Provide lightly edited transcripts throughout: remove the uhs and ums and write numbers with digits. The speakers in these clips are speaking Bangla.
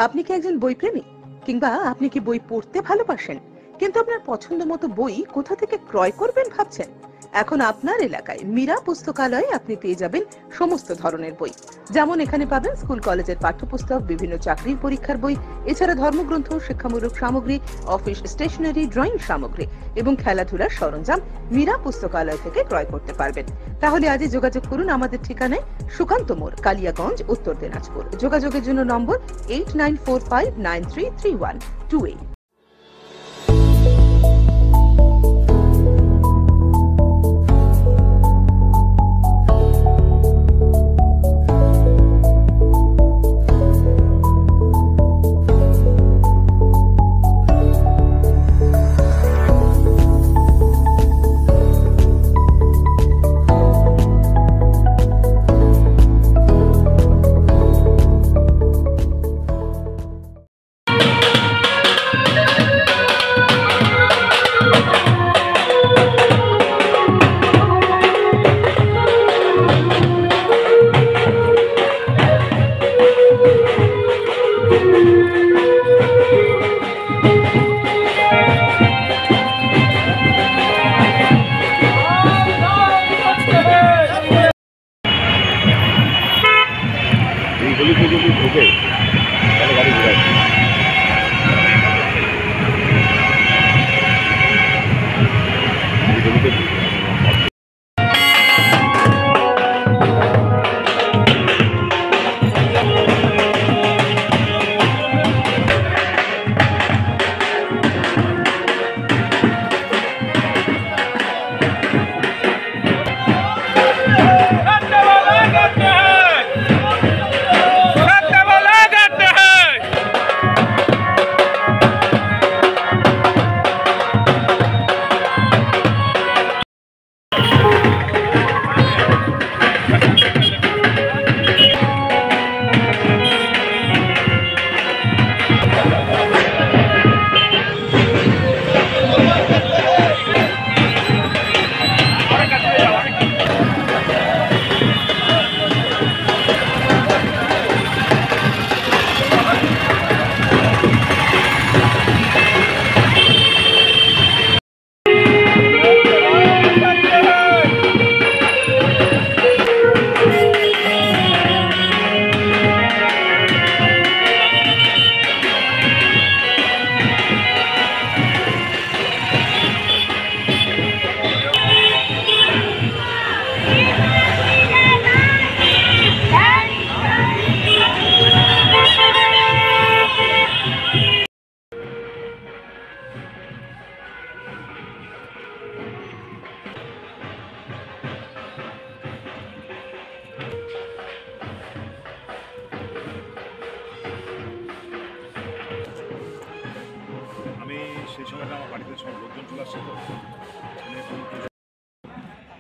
আপনি কি একজন বই প্রেমী, কিংবা আপনি কি বই পড়তে ভালোবাসেন কিন্তু আপনার পছন্দ মতো বই কোথা থেকে ক্রয় করবেন ভাবছেন? এখন আপনার এলাকায় মীরা পুস্তকালয়ে আপনি পেয়ে যাবেন সমস্ত ধরনের বই। যেমন এখানে পাবেন স্কুল কলেজের পাঠ্যপুস্তক, বিভিন্ন চাকরির পরীক্ষার বই, এছাড়া ধর্মগ্রন্থ, শিক্ষামূলক সামগ্রী, অফিস স্টেশনারি, ড্রয়িং সামগ্রী এবং খেলাধুলার সরঞ্জাম মীরা পুস্তকালয় থেকে ক্রয় করতে পারবেন। তাহলে আজই যোগাযোগ করুন আমাদের ঠিকানায়, সুকান্ত মোড়, কালিয়াগঞ্জ, উত্তর দিনাজপুর। যোগাযোগের জন্য নম্বর 8945933128।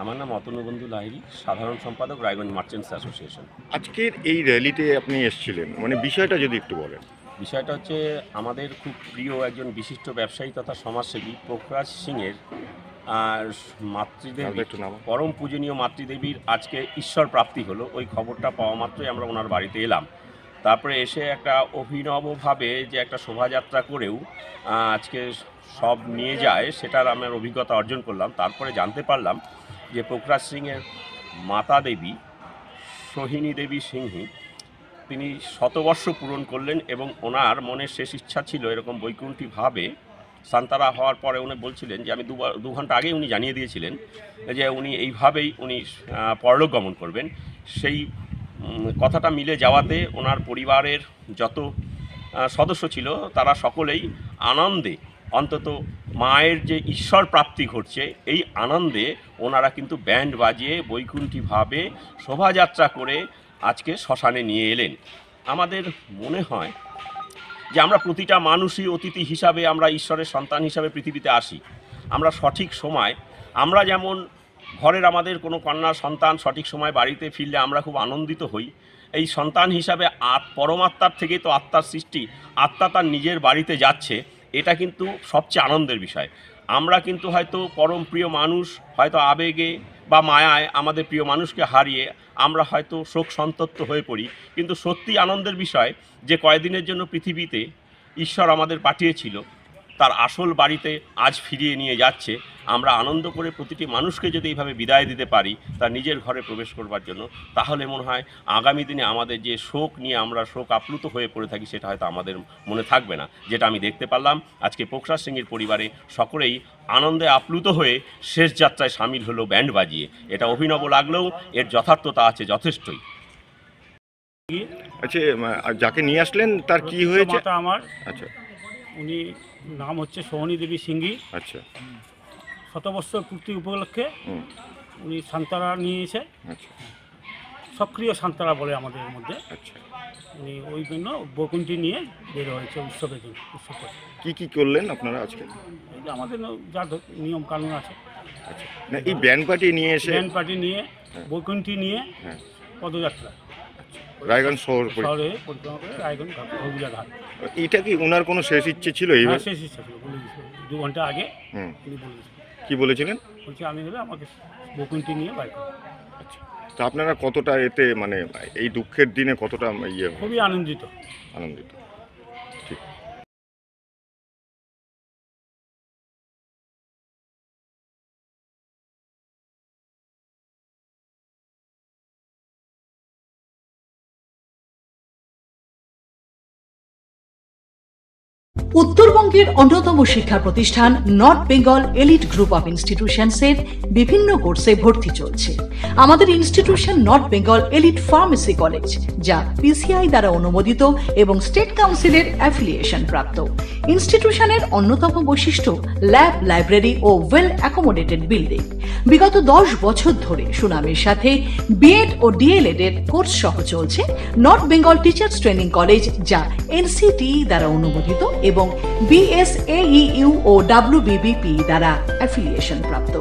আমার নাম অতনুবন্ধু লাহিড়ী, সাধারণ সম্পাদক, রায়গঞ্জ মার্চেন্টস অ্যাসোসিয়েশন। আজকের এই র্যালিতে আপনি এসেছিলেন, মানে বিষয়টা যদি একটু বলেন। বিষয়টা হচ্ছে আমাদের খুব প্রিয় একজন বিশিষ্ট ব্যবসায়ী তথা সমাজসেবী পোখরাজ সিংয়ের মাতৃদেবী, পরম পূজনীয় মাতৃদেবীর আজকে ঈশ্বর প্রাপ্তি হলো। ওই খবরটা পাওয়া মাত্রই আমরা ওনার বাড়িতে এলাম। তারপরে এসে একটা অভিনবভাবে যে একটা শোভাযাত্রা করেও আজকে সব নিয়ে যায়, সেটার আমার অভিজ্ঞতা অর্জন করলাম। তারপরে জানতে পারলাম যে পোখরাজ সিংয়ের মাতা দেবী সোহিনী দেবী সিংহী, তিনি শতবর্ষ পূরণ করলেন এবং ওনার মনের শেষ ইচ্ছা ছিল এরকম বৈকুণ্ঠীভাবে সান্তারা হওয়ার পরে উনি বলছিলেন যে আমি 2 ঘন্টা আগেই উনি জানিয়ে দিয়েছিলেন যে উনি এইভাবেই উনি পরলোক গমন করবেন। সেই কথাটা মিলে যাওয়াতে ওনার পরিবারের যত সদস্য ছিল তারা সকলেই আনন্দে, অন্তত মায়ের যে ঈশ্বর প্রাপ্তি ঘটছে এই আনন্দে ওনারা কিন্তু ব্যান্ড বাজিয়ে বৈকুণ্ঠীভাবে শোভাযাত্রা করে আজকে শ্মশানে নিয়ে এলেন। আমাদের মনে হয় যে আমরা প্রতিটা মানুষই অতিথি হিসাবে, আমরা ঈশ্বরের সন্তান হিসাবে পৃথিবীতে আসি। আমরা সঠিক সময়, আমরা যেমন ঘরের আমাদের কোনো কন্যা সন্তান সঠিক সময় বাড়িতে ফিরলে আমরা খুব আনন্দিত হই, এই সন্তান হিসাবে পরমাত্মার থেকেই তো আত্মার সৃষ্টি, আত্মা তার নিজের বাড়িতে যাচ্ছে, এটা কিন্তু সবচেয়ে আনন্দের বিষয়। আমরা কিন্তু হয়তো পরম প্রিয় মানুষ, হয়তো আবেগে বা মায়ায় আমাদের প্রিয় মানুষকে হারিয়ে আমরা হয়তো শোক সন্তপ্ত হয়ে পড়ি, কিন্তু সত্যি আনন্দের বিষয় যে কয়েকদিনের জন্য পৃথিবীতে ঈশ্বর আমাদের পাঠিয়েছিল তার আসল বাড়িতে আজ ফিরিয়ে নিয়ে যাচ্ছে। আমরা আনন্দ করে প্রতিটি মানুষকে যদি এইভাবে বিদায় দিতে পারি তার নিজের ঘরে প্রবেশ করবার জন্য, তাহলে মনে হয় আগামী দিনে আমাদের যে শোক নিয়ে আমরা শোক আপ্লুত হয়ে পড়ে থাকি সেটা হয়তো আমাদের মনে থাকবে না। যেটা আমি দেখতে পারলাম আজকে পোখরাজ সিংয়ের পরিবারে সকলেই আনন্দে আপ্লুত হয়ে শেষ যাত্রায় সামিল হলো ব্যান্ড বাজিয়ে। এটা অভিনব লাগলেও এর যথার্থতা আছে যথেষ্টই। আচ্ছা, যাকে নিয়ে আসলেন তার কি হয়েছে? আমার আচ্ছা, উনি নাম হচ্ছে সোহনী দেবী সিংহি। আচ্ছা, 100 বছর পূর্তি উপলক্ষে হুম, উনি সান্তারা নিয়েছে। আচ্ছা, সক্রিয় সান্তারা বলে আমাদের মধ্যে। আচ্ছা। উনি ওই জন্য বকুণ্ঠি নিয়ে বের হয়েছে উৎসবের দিন। উৎসব করে কি করলেন আপনারা আজকে? এই যে আমাদের যা নিয়ম কানুন আছে, আচ্ছা, না এই ব্যান্ড পার্টি নিয়ে এসে ব্যান্ড পার্টি নিয়ে বকুণ্ঠি নিয়ে হ্যাঁ, পদযাত্রা রায়গঞ্জ শহর শহরে পরিক্রমা করে রায়গঞ্জ হবিলা ঘাট। এটা কি ওনার কোনো শেষ ইচ্ছে ছিল? এইবার শেষ ইচ্ছা ছিল, বলে দিয়েছিল 2 ঘন্টা আগে। হুম, উনি বলে দিয়েছিল, কি বলেছিলেন? বলছি আমি হলে আমাকে বকুণ্ঠি নিয়ে বাইর করো। আচ্ছা, তা আপনারা কতটা এতে মানে এই দুঃখের দিনে কতটা খুবই আনন্দিত। আনন্দিত? ঠিক। উত্তরবঙ্গের অন্যতম শিক্ষা প্রতিষ্ঠান north Bengal elite group of ইনস্টিটিউশনসের বিভিন্ন কোর্সে ভর্তি চলছে। আমাদের institution north Bengal elite pharmacy college, যা পিসিআই দ্বারা অনুমোদিত এবং স্টেট কাউন্সিলের অ্যাফিলিয়েশন প্রাপ্ত। ইনস্টিটিউশনের অন্যতম বৈশিষ্ট্য ল্যাব, লাইব্রেরি ও ওয়েল অ্যাকোমোডেটেড বিল্ডিং। বিগত 10 বছর ধরে সুনামের সাথে বিএড ও ডিএলএড এর কোর্স সহ চলছে north Bengal teachers training college, যা এনসিটিই দ্বারা অনুমোদিত এবং বিএসএইউ ও ডাব্লিউবিবিপি দ্বারা অ্যাফিলিয়েশন প্রাপ্ত।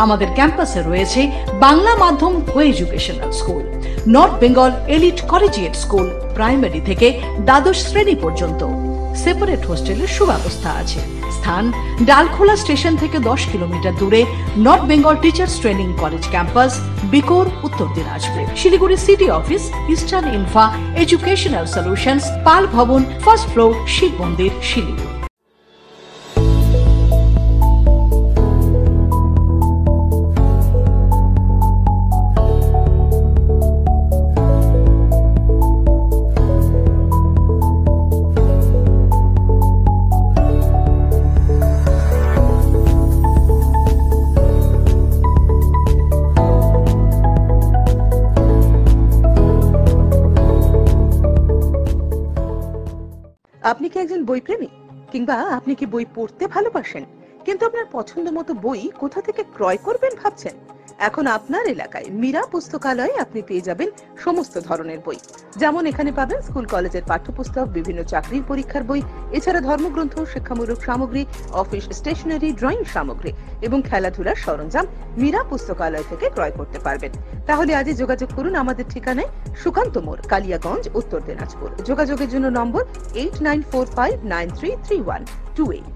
আমাদের ক্যাম্পাসে রয়েছে বাংলা মাধ্যম কো educational school, north Bengal elite collegiate school, primary থেকে দ্বাদশ শ্রেণী পর্যন্ত। সেপারেট হোস্টেলের সুব্যবস্থা আছে। স্থান ডালখোলা স্টেশন থেকে 10 কিলোমিটার দূরে north Bengal teachers training college campus, বিকোর, Uttar Dinajpur. Siliguri city office, eastern infra educational solutions, Pal Bhavan, first floor, Shiva মন্দির, শিলিগুড়ি। আপনি কি একজন বইপ্রেমী, কিংবা আপনি কি বই পড়তে ভালোবাসেন কিন্তু আপনার পছন্দ মতো বই কোথা থেকে ক্রয় করবেন ভাবছেন? এখন আপনার এলাকায় মীরা পুস্তকালয়ে আপনি পেয়ে যাবেন সমস্ত ধরনের বই। যেমন এখানে পাবেন স্কুল কলেজের পাঠ্যপুস্তক, বিভিন্ন চাকরির পরীক্ষার বই, এছাড়া ধর্মগ্রন্থ, শিক্ষামূলক সামগ্রী, অফিস স্টেশনারি, ড্রয়িং সামগ্রী এবং খেলাধুলার সরঞ্জাম মীরা পুস্তকালয় থেকে ক্রয় করতে পারবেন। তাহলে আজই যোগাযোগ করুন আমাদের ঠিকানায়, সুকান্ত মোড়, কালিয়াগঞ্জ, উত্তর দিনাজপুর। যোগাযোগের জন্য নম্বর 8945933128।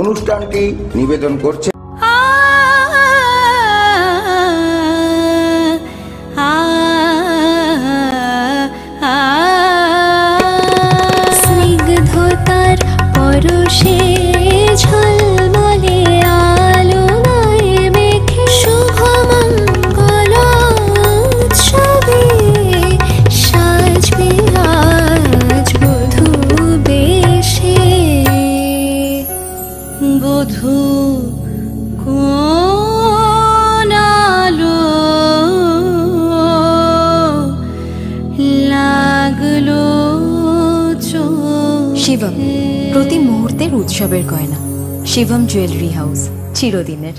অনুষ্ঠানটি নিবেদন করছে স্নিগ্ধতার পরশে ঝলমলে আলোয় মেখে শুভমঙ্গল উৎসবে সাজবে আজ বধূ বেশে। বধূ কোন আলো লাগলো শিবম, প্রতি মুহূর্তের উৎসবের গয়না। শিবম জুয়েলারি হাউস, চিরদিনের।